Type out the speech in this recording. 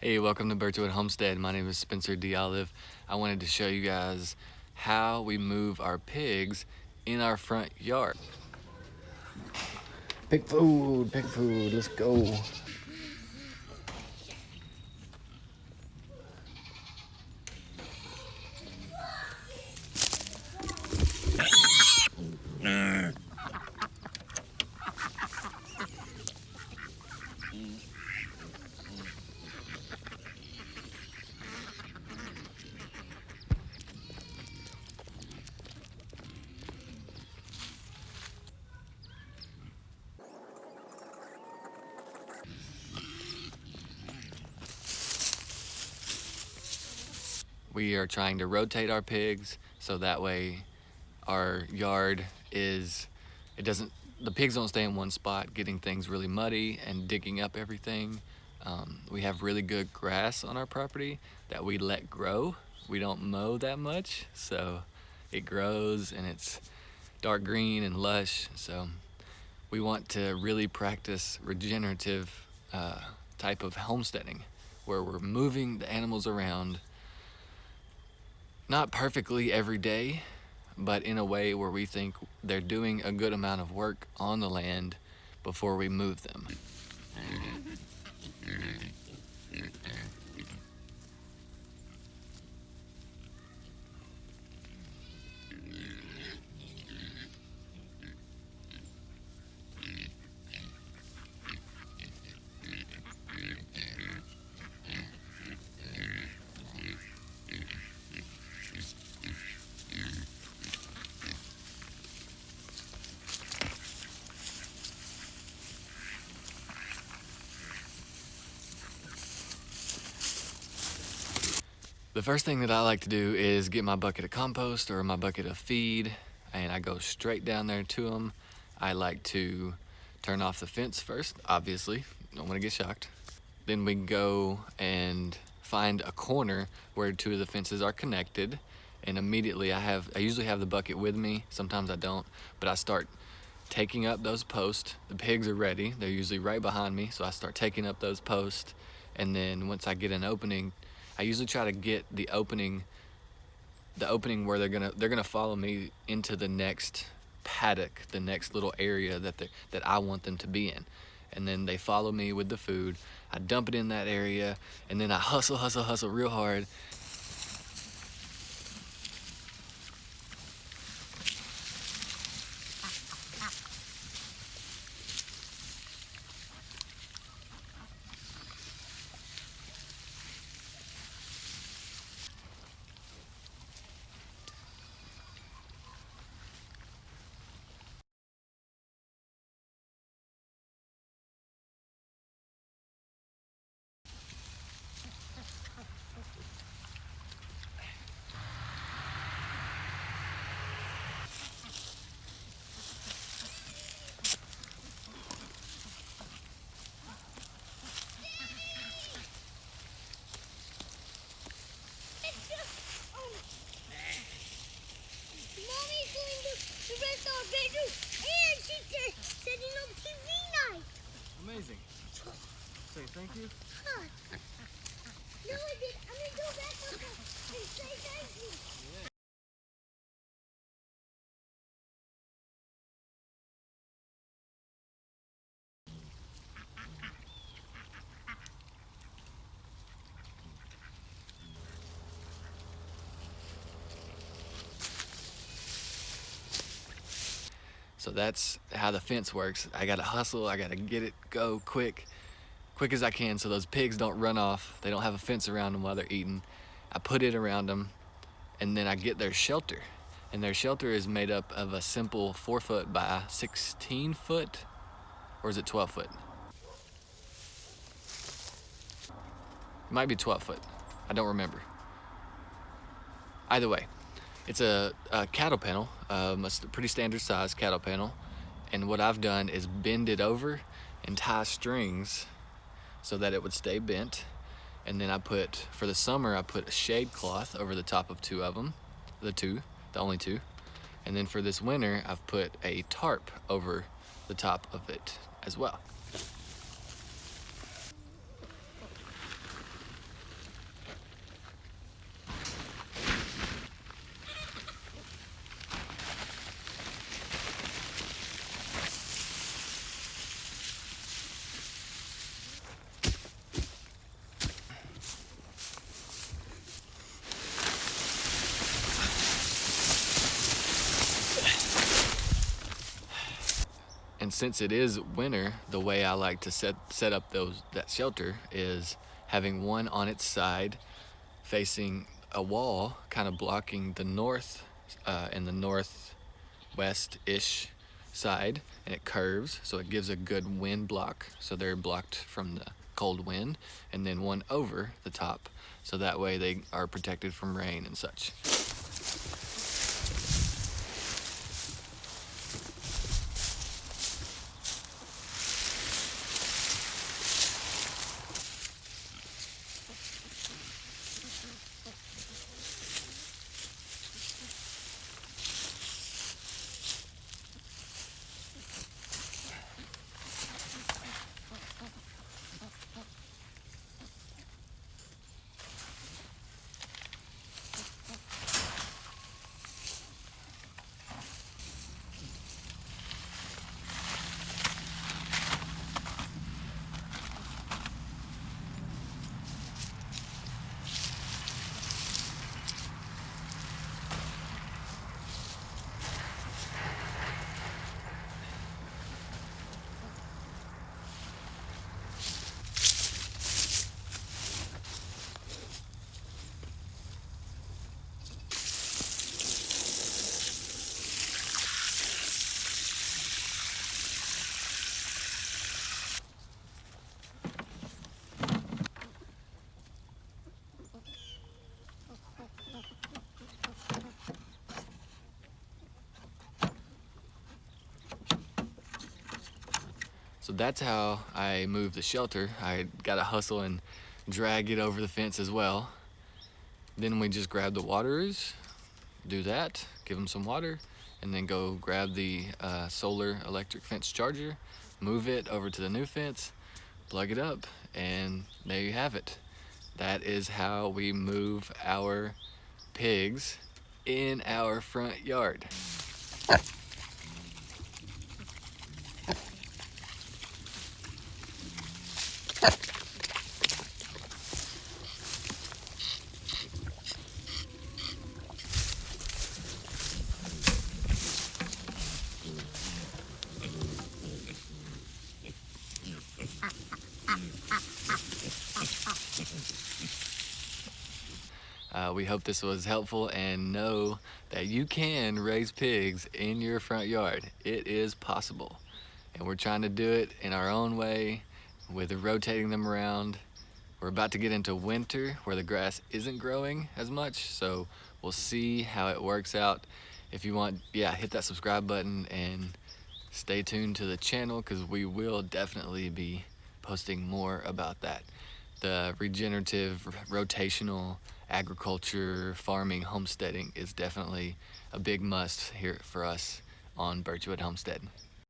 Hey, welcome to Birchwood Homestead. My name is Spencer D. Olive. I wanted to show you guys how we move our pigs in our front yard. Pig food, let's go. We are trying to rotate our pigs so that way our yard the pigs don't stay in one spot getting things really muddy and digging up everything. We have really good grass on our property that we let grow. We don't mow that much, so it grows and it's dark green and lush. So we want to really practice regenerative type of homesteading where we're moving the animals around, not perfectly every day, but in a way where we think they're doing a good amount of work on the land before we move them. The first thing that I like to do is get my bucket of compost or my bucket of feed, and I go straight down there to them. I like to turn off the fence first, obviously, don't want to get shocked. Then we go and find a corner where two of the fences are connected, and immediately I usually have the bucket with me, sometimes I don't, but I start taking up those posts. The pigs are ready, they're usually right behind me, so I start taking up those posts, and then once I get an opening, I usually try to get the opening where they're gonna follow me into the next paddock, the next little area that I want them to be in. And then they follow me with the food. I dump it in that area, and then I hustle real hard. Amazing. Say thank you. Huh. No, I did. I'm gonna go back up and say thank you. Yeah. So that's how the fence works. I gotta hustle, I gotta get it, go quick as I can so those pigs don't run off. They don't have a fence around them while they're eating. I put it around them, and then I get their shelter. And their shelter is made up of a simple 4-foot by 16-foot, or is it 12-foot? It might be 12-foot, I don't remember. Either way, it's a cattle panel, a pretty standard size cattle panel. And what I've done is bend it over and tie strings so that it would stay bent. And then for the summer, I put a shade cloth over the top of two of them, the only two. And then for this winter, I've put a tarp over the top of it as well. since it is winter, the way I like to set up that shelter is having one on its side facing a wall, kind of blocking the north and the northwest-ish side, and it curves, so it gives a good wind block, so they're blocked from the cold wind, and then one over the top, so that way they are protected from rain and such. So that's how I move the shelter. I gotta hustle and drag it over the fence as well. Then we just grab the waterers, do that, give them some water, and then go grab the solar electric fence charger, move it over to the new fence, plug it up, and there you have it. That is how we move our pigs in our front yard. We hope this was helpful, and know that you can raise pigs in your front yard. It is possible, and we're trying to do it in our own way with rotating them around. We're about to get into winter where the grass isn't growing as much, so we'll see how it works out. If you want, hit that subscribe button and stay tuned to the channel, because we will definitely be posting more about that. The regenerative, rotational agriculture, farming, homesteading is definitely a big must here for us on Birchwood Homestead.